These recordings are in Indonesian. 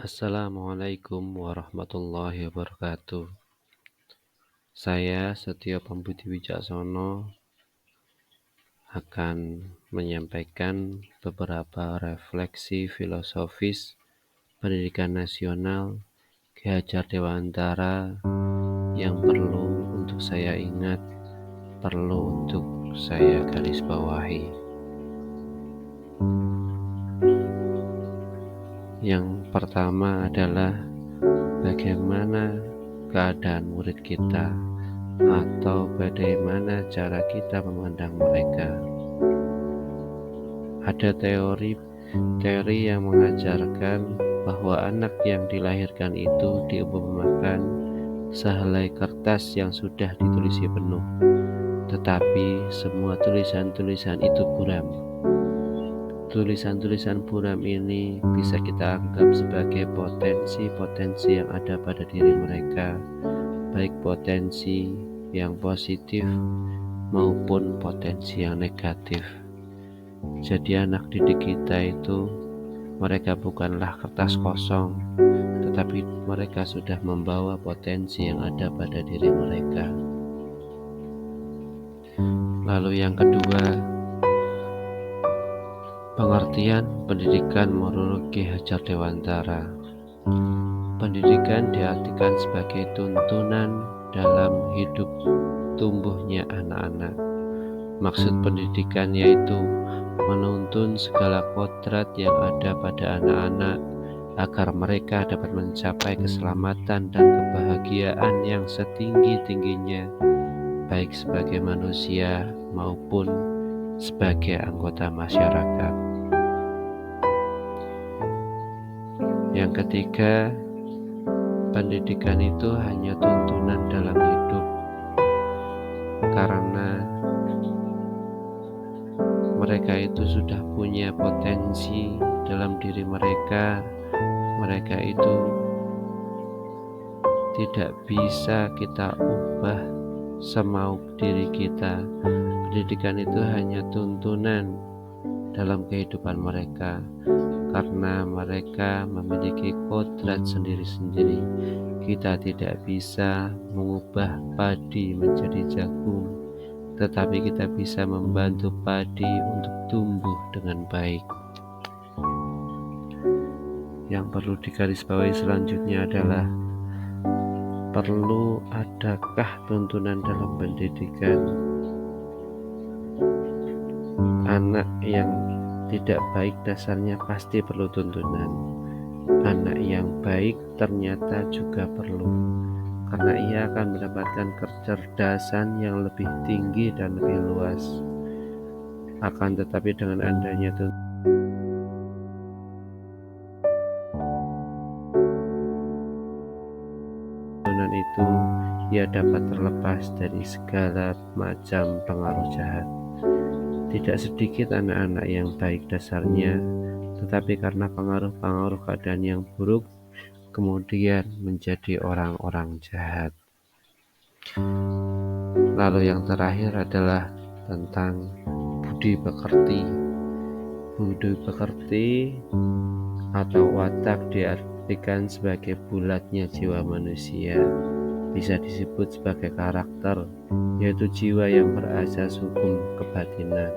Assalamualaikum warahmatullahi wabarakatuh. Saya Setio Pambudi Wicaksono akan menyampaikan beberapa refleksi filosofis pendidikan nasional Ki Hajar Dewantara yang perlu untuk saya ingat, perlu untuk saya garis bawahi. Yang pertama adalah bagaimana keadaan murid kita atau bagaimana cara kita memandang mereka. Ada teori yang mengajarkan bahwa anak yang dilahirkan itu diumpamakan sehelai kertas yang sudah ditulisi penuh, tetapi semua tulisan-tulisan itu buram. Tulisan-tulisan buram ini bisa kita anggap sebagai potensi-potensi yang ada pada diri mereka, baik potensi yang positif maupun potensi yang negatif. Jadi anak didik kita itu mereka bukanlah kertas kosong, tetapi mereka sudah membawa potensi yang ada pada diri mereka. Lalu yang kedua, pengertian pendidikan menurut Ki Hajar Dewantara. Pendidikan diartikan sebagai tuntunan dalam hidup tumbuhnya anak-anak. Maksud pendidikan yaitu menuntun segala kodrat yang ada pada anak-anak agar mereka dapat mencapai keselamatan dan kebahagiaan yang setinggi-tingginya, baik sebagai manusia maupun sebagai anggota masyarakat. Yang ketiga, pendidikan itu hanya tuntunan dalam hidup, karena mereka itu sudah punya potensi dalam diri mereka. Mereka itu tidak bisa kita ubah semau diri kita. Pendidikan itu hanya tuntunan dalam kehidupan mereka, karena mereka memiliki kodrat sendiri-sendiri. Kita tidak bisa mengubah padi menjadi jagung, tetapi kita bisa membantu padi untuk tumbuh dengan baik. Yang perlu digarisbawahi selanjutnya adalah perlu adakah tuntunan dalam pendidikan. Anak yang tidak baik dasarnya pasti perlu tuntunan. Anak yang baik ternyata juga perlu, karena ia akan mendapatkan kecerdasan yang lebih tinggi dan lebih luas. Akan tetapi dengan adanya tuntunan itu, ia dapat terlepas dari segala macam pengaruh jahat. Tidak sedikit anak-anak yang baik dasarnya, tetapi karena pengaruh-pengaruh keadaan yang buruk, kemudian menjadi orang-orang jahat. Lalu yang terakhir adalah tentang budi pekerti. Budi pekerti atau watak diartikan sebagai bulatnya jiwa manusia. Bisa disebut sebagai karakter, yaitu jiwa yang berasas hukum kebatinan.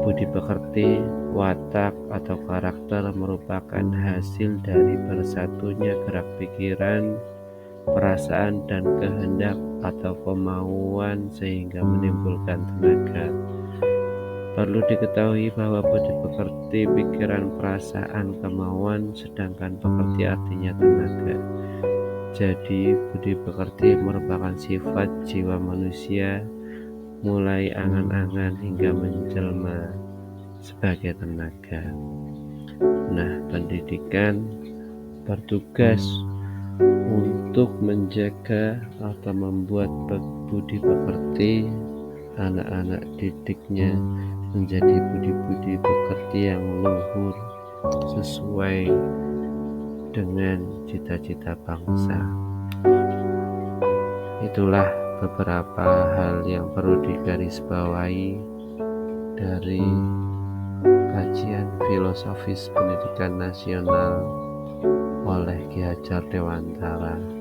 Budi pekerti, watak atau karakter merupakan hasil dari bersatunya gerak pikiran, perasaan dan kehendak atau kemauan sehingga menimbulkan tenaga. Perlu diketahui bahwa budi pekerti pikiran, perasaan, kemauan, sedangkan pekerti artinya tenaga. Jadi budi pekerti merupakan sifat jiwa manusia mulai angan-angan hingga menjelma sebagai tenaga. Nah, pendidikan bertugas untuk menjaga atau membuat budi pekerti anak-anak didiknya menjadi budi-budi pekerti yang luhur sesuai dengan cita-cita bangsa. Itulah beberapa hal yang perlu digarisbawahi dari kajian filosofis pendidikan nasional Ki Hajar Dewantara.